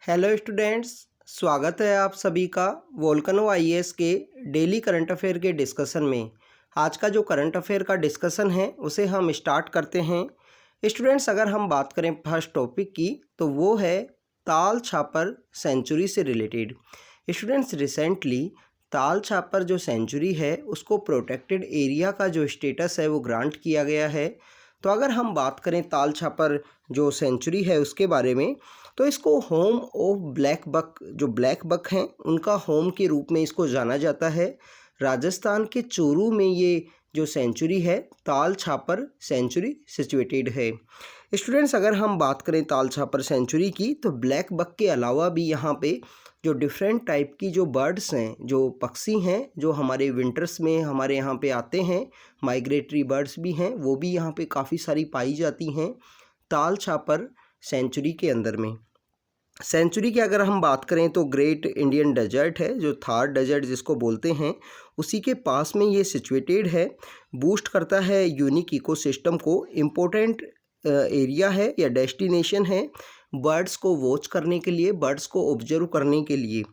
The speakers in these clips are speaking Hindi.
हेलो स्टूडेंट्स, स्वागत है आप सभी का वोल्केनो आईएएस के डेली करंट अफेयर के डिस्कशन में। आज का जो करंट अफेयर का डिस्कशन है उसे हम स्टार्ट करते हैं। स्टूडेंट्स, अगर हम बात करें फर्स्ट टॉपिक की तो वो है ताल छापर सेंचुरी से related. Students, recently Tal Chhapar जो सेंचुरी है उसको प्रोटेक्टेड एरिया का जो स्टेटस है वो ग्रांट किया गया है। तो अगर हम बात करें ताल छापर जो सेंचुरी है उसके बारे में, तो इसको होम ऑफ ब्लैक बक, जो ब्लैक बक हैं उनका होम के रूप में इसको जाना जाता है। राजस्थान के चूरू में ये जो सेंचुरी है ताल छापर सेंचुरी सिचुएटेड है। स्टूडेंट्स, अगर हम बात करें ताल छापर सेंचुरी की तो ब्लैक बक के अलावा भी यहाँ पे जो डिफरेंट टाइप की जो बर्ड्स हैं, जो पक्षी हैं, जो हमारे विंटर्स में हमारे यहाँ पे आते हैं, माइग्रेटरी बर्ड्स भी हैं, वो भी यहाँ पे काफ़ी सारी पाई जाती हैं ताल छापर सेंचुरी के अंदर में। सेंचुरी की अगर हम बात करें तो ग्रेट इंडियन डेजर्ट है, जो थार डेजर्ट जिसको बोलते हैं, उसी के पास में ये सिचुएटेड है। बूस्ट करता है यूनिक इकोसिस्टम को, इम्पोर्टेंट एरिया है या डेस्टिनेशन है बर्ड्स को वॉच करने के लिए, बर्ड्स को ऑब्जर्व करने के लिए।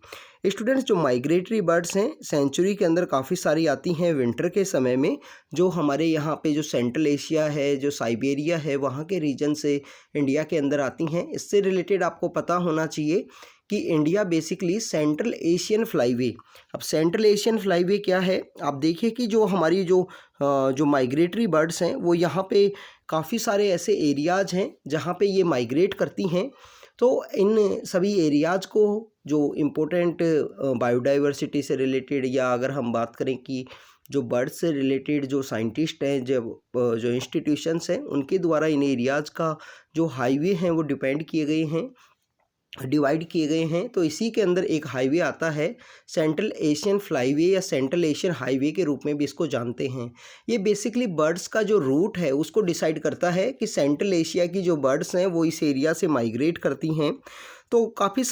स्टूडेंट्स, जो माइग्रेटरी बर्ड्स हैं सेंचुरी के अंदर काफ़ी सारी आती हैं विंटर के समय में, जो हमारे यहाँ पे जो सेंट्रल एशिया है, जो साइबेरिया है, वहाँ के रीजन से इंडिया के अंदर आती हैं। इससे रिलेटेड आपको पता होना चाहिए कि India basically central Asian flyway. अब सेंट्रल एशियन फ्लाईवे क्या है, आप देखिए कि जो हमारी जो माइग्रेटरी बर्ड्स हैं वो यहाँ पे काफ़ी सारे ऐसे एरियाज़ हैं जहाँ पे ये माइग्रेट करती हैं। तो इन सभी एरियाज़ को जो इम्पोर्टेंट बायोडाइवर्सिटी से रिलेटेड, या अगर हम बात करें कि जो बर्ड्स से रिलेटेड जो साइंटिस्ट हैं, जो इंस्टीट्यूशंस हैं, उनके द्वारा इन एरियाज़ का जो हाईवे हैं वो डिवाइड किए गए हैं। तो इसी के अंदर एक हाईवे आता है सेंट्रल एशियन फ्लाईवे या सेंट्रल एशियन हाईवे के रूप में भी इसको जानते हैं। ये बेसिकली बर्ड्स का जो रूट है उसको डिसाइड करता है कि सेंट्रल एशिया की जो बर्ड्स हैं वो इस एरिया से माइग्रेट करती हैं। तो काफ़ी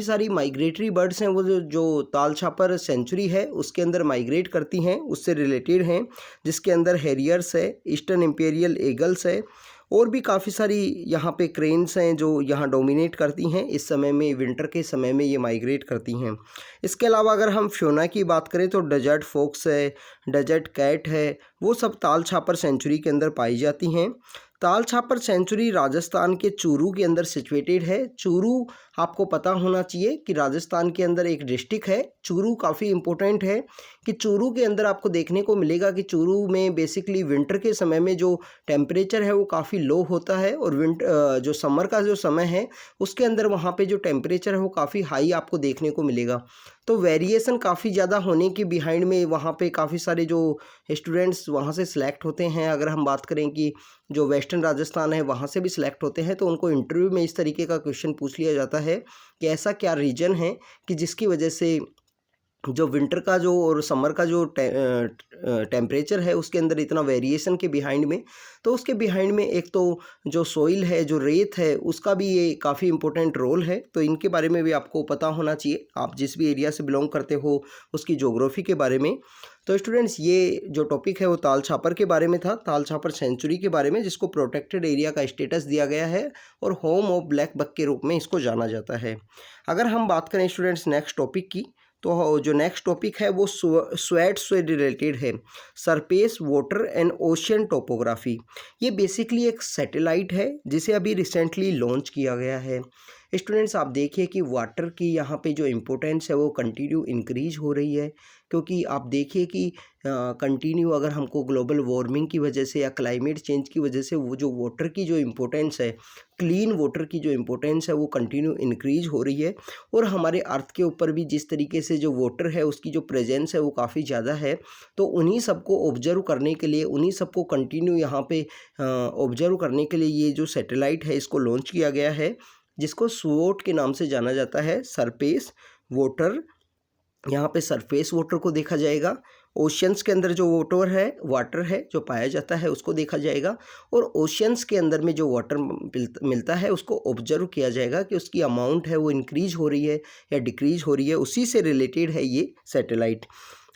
सारी माइग्रेटरी बर्ड्स हैं वो जो ताल छापर सेंचुरी है उसके अंदर माइग्रेट करती हैं, उससे रिलेटेड हैं, जिसके अंदर हैरियर्स है, ईस्टर्न इंपीरियल ईगल्स है, और भी काफ़ी सारी यहाँ पे क्रेन्स हैं जो यहाँ डोमिनेट करती हैं। इस समय में, विंटर के समय में ये माइग्रेट करती हैं। इसके अलावा अगर हम फ्योना की बात करें तो डेजर्ट फॉक्स है, डेजर्ट कैट है, वो सब ताल छापर सेंचुरी के अंदर पाई जाती हैं। ताल छापर सेंचुरी राजस्थान के चूरू के अंदर सिचुएटेड है। चूरू आपको पता होना चाहिए कि राजस्थान के अंदर एक डिस्ट्रिक्ट है। चूरू काफ़ी इंपॉर्टेंट है कि चूरू के अंदर आपको देखने को मिलेगा कि चूरू में बेसिकली विंटर के समय में जो टेम्परेचर है वो काफ़ी लो होता है, और जो समर का जो समय है उसके अंदर वहाँ पे जो टेम्परेचर है वो काफ़ी हाई आपको देखने को मिलेगा। तो वेरिएशन काफ़ी ज़्यादा होने के बिहाइंड में वहाँ पे काफ़ी सारे जो स्टूडेंट्स वहाँ से सिलेक्ट होते हैं। अगर हम बात करें कि जो वेस्टर्न राजस्थान है वहाँ से भी सिलेक्ट होते हैं, तो उनको इंटरव्यू में इस तरीके का क्वेश्चन पूछ लिया जाता है कि ऐसा क्या रीजन है कि जिसकी वजह से जो विंटर का जो और समर का जो टेम्परेचर है उसके अंदर इतना वेरिएशन के बिहाइंड में। तो उसके बिहाइंड में एक तो जो सोइल है, जो रेत है, उसका भी ये काफ़ी इंपॉर्टेंट रोल है। तो इनके बारे में भी आपको पता होना चाहिए, आप जिस भी एरिया से बिलोंग करते हो उसकी ज्योग्राफी के बारे में। तो स्टूडेंट्स, ये जो टॉपिक है वो ताल छापर के बारे में था, ताल छापर सेंचुरी के बारे में, जिसको प्रोटेक्टेड एरिया का स्टेटस दिया गया है और होम ऑफ ब्लैक बक के रूप में इसको जाना जाता है। अगर हम बात करें स्टूडेंट्स नेक्स्ट टॉपिक की, तो जो नेक्स्ट टॉपिक है वो स्वेट से रिलेटेड है, surface water and ocean topography. ये बेसिकली एक सैटेलाइट है जिसे अभी रिसेंटली लॉन्च किया गया है। स्टूडेंट्स, आप देखिए कि वाटर की यहाँ पे जो इम्पोर्टेंस है वो कंटिन्यू इंक्रीज हो रही है, क्योंकि आप देखिए कि कंटिन्यू अगर हमको ग्लोबल वार्मिंग की वजह से या क्लाइमेट चेंज की वजह से वो जो वाटर की जो इम्पोर्टेंस है, क्लीन वाटर की जो इम्पोर्टेंस है वो कंटिन्यू इंक्रीज हो रही है। और हमारे अर्थ के ऊपर भी जिस तरीके से जो वाटर है उसकी जो प्रेजेंस है वो काफ़ी ज़्यादा है। तो उन्हीं सबको ऑब्जर्व करने के लिए, उन्हीं सबको कंटिन्यू यहाँ पे ऑब्जर्व करने के लिए ये जो सैटेलाइट है इसको लॉन्च किया गया है, जिसको स्वोट के नाम से जाना जाता है, सरफेस वाटर। यहाँ पे सरफेस वाटर को देखा जाएगा, ओशियंस के अंदर जो वाटर है जो पाया जाता है उसको देखा जाएगा, और ओशियंस के अंदर में जो वाटर मिलता है उसको ऑब्जर्व किया जाएगा कि उसकी अमाउंट है वो इंक्रीज हो रही है या डिक्रीज हो रही है। उसी से रिलेटेड है ये सैटेलाइट।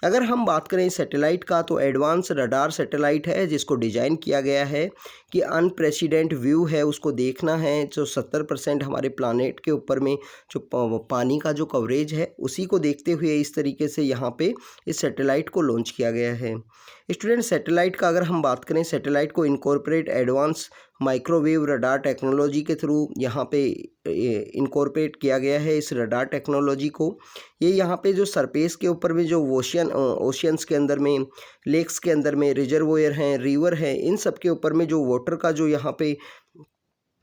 अगर हम बात करें सैटेलाइट का तो एडवांस रडार सैटेलाइट है जिसको डिज़ाइन किया गया है कि अनप्रेसिडेंट व्यू है उसको देखना है। जो 70% हमारे प्लानेट के ऊपर में जो पानी का जो कवरेज है उसी को देखते हुए इस तरीके से यहाँ पे इस सैटेलाइट को लॉन्च किया गया है। स्टूडेंट सैटेलाइट का अगर हम बात करें, सैटेलाइट को incorporate advance microwave radar technology के थ्रू यहाँ पे इनकॉर्पोरेट किया गया है इस रडार टेक्नोलॉजी को। ये यहाँ पे जो सरफेस के ऊपर में जो ओशियंस के अंदर में, लेक्स के अंदर में रिजर्वोयर हैं, रिवर हैं, इन सब के ऊपर में जो वाटर का जो यहाँ पे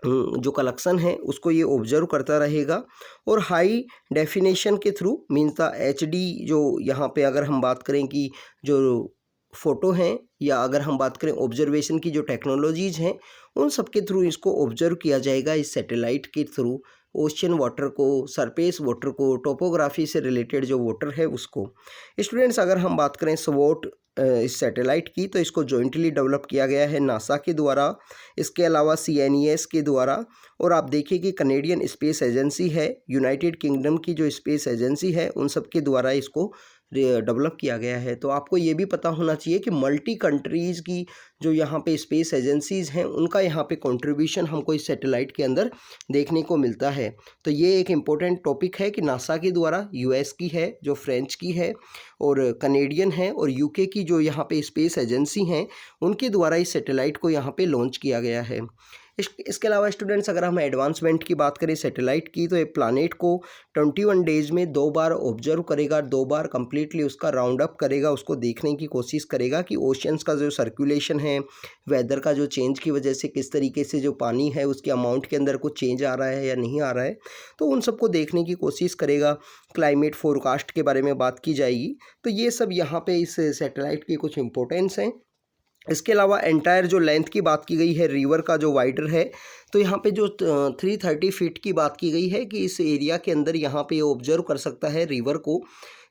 जो कलेक्शन है उसको ये ऑब्जर्व करता रहेगा और हाई डेफिनेशन के थ्रू मीन्स द HD जो यहाँ पे अगर हम बात करें कि जो फ़ोटो हैं या अगर हम बात करें ऑब्जर्वेशन की जो टेक्नोलॉजीज़ हैं उन सब के थ्रू इसको ऑब्जर्व किया जाएगा इस सैटेलाइट के थ्रू। ओशियन वाटर को, सरफेस वाटर को, टोपोग्राफी से रिलेटेड जो वाटर है उसको। स्टूडेंट्स अगर हम बात करें स्वॉट इस सैटेलाइट की तो इसको जॉइंटली डेवलप किया गया है नासा के द्वारा, इसके अलावा CNES के द्वारा, और आप देखिए कि कनेडियन स्पेस एजेंसी है, यूनाइटेड किंगडम की जो स्पेस एजेंसी है उन सब के द्वारा इसको डेवलप किया गया है। तो आपको ये भी पता होना चाहिए कि मल्टी कंट्रीज़ की जो यहाँ पे स्पेस एजेंसीज़ हैं उनका यहाँ पे कंट्रीब्यूशन हमको इस सैटेलाइट के अंदर देखने को मिलता है। तो ये एक इम्पोर्टेंट टॉपिक है कि नासा के द्वारा, US की है, जो फ्रेंच की है और कनेडियन है, और UK की जो यहाँ पे स्पेस एजेंसी हैं उनके द्वारा इस सैटेलाइट को यहाँ पे लॉन्च किया गया है। इसके अलावा स्टूडेंट्स अगर हम एडवांसमेंट की बात करें सैटेलाइट की तो ये प्लानेट को 21 डेज़ में 2 बार ऑब्जर्व करेगा, 2 बार कम्प्लीटली उसका राउंड अप करेगा, उसको देखने की कोशिश करेगा कि ओशियंस का जो सर्कुलेशन है, वेदर का जो चेंज की वजह से किस तरीके से जो पानी है उसके अमाउंट के अंदर कुछ चेंज आ रहा है या नहीं आ रहा है, तो उन सबको देखने की कोशिश करेगा। क्लाइमेट फोरकास्ट के बारे में बात की जाएगी। तो ये सब यहाँ पे इस सैटेलाइट की कुछ इंपॉर्टेंस हैं। इसके अलावा एंटायर जो लेंथ की बात की गई है रिवर का जो वाइडर है, तो यहाँ पे जो 330 फीट की बात की गई है कि इस एरिया के अंदर यहाँ पे ये ऑब्जर्व कर सकता है रिवर को।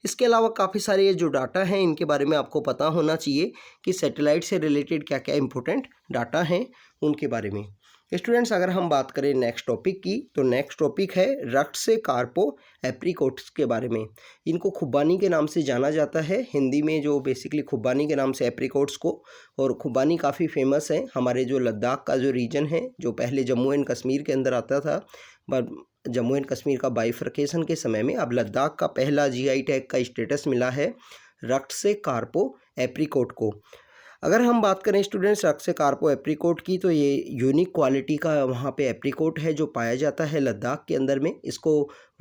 इसके अलावा काफ़ी सारे जो डाटा हैं इनके बारे में आपको पता होना चाहिए कि सैटेलाइट से रिलेटेड क्या क्या इंपॉर्टेंट डाटा हैं उनके बारे में। स्टूडेंट्स अगर हम बात करें नेक्स्ट टॉपिक की तो नेक्स्ट टॉपिक है रक्त से कार्पो एप्रिकॉट्स के बारे में। इनको खुबानी के नाम से जाना जाता है हिंदी में, जो बेसिकली खुबानी के नाम से एप्रिकॉट्स को। और खुबानी काफ़ी फेमस है, हमारे जो लद्दाख का जो रीजन है जो पहले जम्मू एंड कश्मीर के अंदर आता था, पर जम्मू एंड कश्मीर का बाइफर्केशन के समय में अब लद्दाख का पहला GI टैग का स्टेटस मिला है रक्त से कार्पो एप्रिकॉट को। अगर हम बात करें स्टूडेंट्स रक्त से कार्पो एप्रिकॉट की तो ये यूनिक क्वालिटी का वहाँ पे एप्रिकॉट है जो पाया जाता है लद्दाख के अंदर में। इसको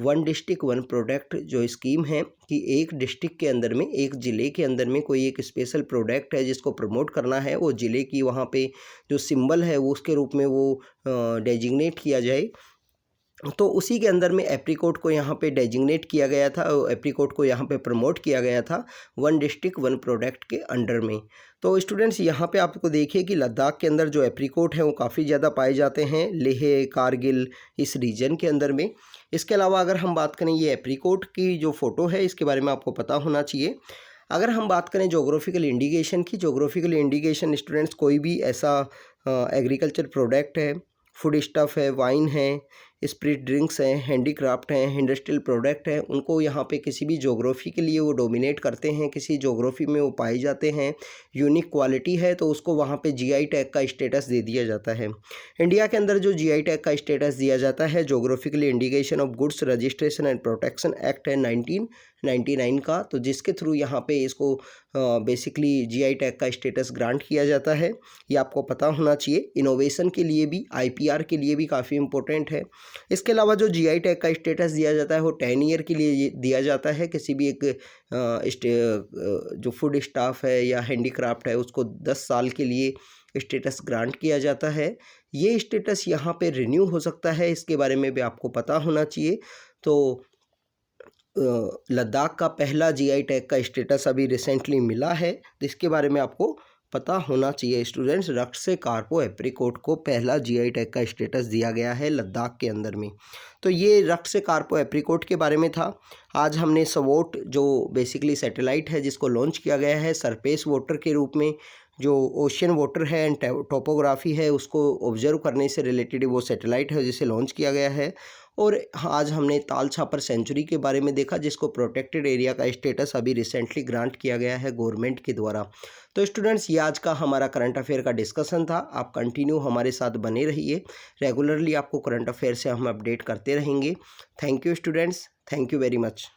1 डिस्ट्रिक्ट 1 प्रोडक्ट जो स्कीम है कि एक डिस्ट्रिक्ट के अंदर में, एक ज़िले के अंदर में कोई एक स्पेशल प्रोडक्ट है जिसको प्रमोट करना है, वो ज़िले की वहाँ पे जो सिंबल है वो उसके रूप में वो डेजिग्नेट किया जाए। तो उसी के अंदर में एप्रिकॉट को यहाँ पे डेजिग्नेट किया गया था, एप्रिकॉट को यहाँ पे प्रमोट किया गया था 1 डिस्ट्रिक्ट 1 प्रोडक्ट के अंडर में। तो स्टूडेंट्स यहाँ पे आपको देखिए कि लद्दाख के अंदर जो एप्रिकॉट हैं वो काफ़ी ज़्यादा पाए जाते हैं, लेह, कारगिल, इस रीजन के अंदर में। इसके अलावा अगर हम बात करें ये एप्रिकॉट की जो फ़ोटो है इसके बारे में आपको पता होना चाहिए। अगर हम बात करें जोग्राफिकल इंडिकेशन की, जोग्राफिकल इंडिकेशन स्टूडेंट्स कोई भी ऐसा एग्रीकल्चर प्रोडक्ट है, फूड स्टफ़ है, वाइन है, स्प्रिट ड्रिंक्स हैं, हैंडीक्राफ्ट हैं, इंडस्ट्रियल प्रोडक्ट हैं, उनको यहाँ पे किसी भी जोग्राफ़ी के लिए वो डोमिनेट करते हैं, किसी जोग्राफ़ी में वो पाए जाते हैं, यूनिक क्वालिटी है तो उसको वहाँ पे GI टैग का स्टेटस दे दिया जाता है। इंडिया के अंदर जो GI टैग का स्टेटस दिया जाता है geographically indication of goods registration and protection act है 1999 का, तो जिसके थ्रू यहाँ पे इसको बेसिकली GI टैग का स्टेटस ग्रांट किया जाता है। ये आपको पता होना चाहिए। इनोवेशन के लिए भी, IPR के लिए भी काफ़ी इंपॉर्टेंट है। इसके अलावा जो GI टैग का स्टेटस दिया जाता है वो 10 ईयर के लिए दिया जाता है। किसी भी एक जो फूड स्टाफ है या हैंडीक्राफ्ट है उसको 10 साल के लिए स्टेटस ग्रांट किया जाता है। ये स्टेटस यहाँ पे रिन्यू हो सकता है, इसके बारे में भी आपको पता होना चाहिए। तो लद्दाख का पहला GI टैग का स्टेटस अभी रिसेंटली मिला है, तो इसके बारे में आपको पता होना चाहिए स्टूडेंट्स। रक्त से कार्पो एप्रिकॉट को पहला GI टैग का स्टेटस दिया गया है लद्दाख के अंदर में। तो ये रक्त से कार्पो एप्रिकॉट के बारे में था। आज हमने स्वॉट जो बेसिकली सैटेलाइट है जिसको लॉन्च किया गया है सरफेस वाटर के रूप में, जो ओशियन वाटर है एंड टोपोग्राफी है उसको ऑब्जर्व करने से रिलेटेड वो सैटेलाइट है जिसे लॉन्च किया गया है। और आज हमने ताल छापर सेंचुरी के बारे में देखा, जिसको प्रोटेक्टेड एरिया का स्टेटस अभी रिसेंटली ग्रांट किया गया है गवर्नमेंट के द्वारा। तो स्टूडेंट्स, ये आज का हमारा करंट अफेयर का डिस्कशन था। आप कंटिन्यू हमारे साथ बने रहिए, रेगुलरली आपको करंट अफेयर से हम अपडेट करते रहेंगे। Thank you students, thank you very much.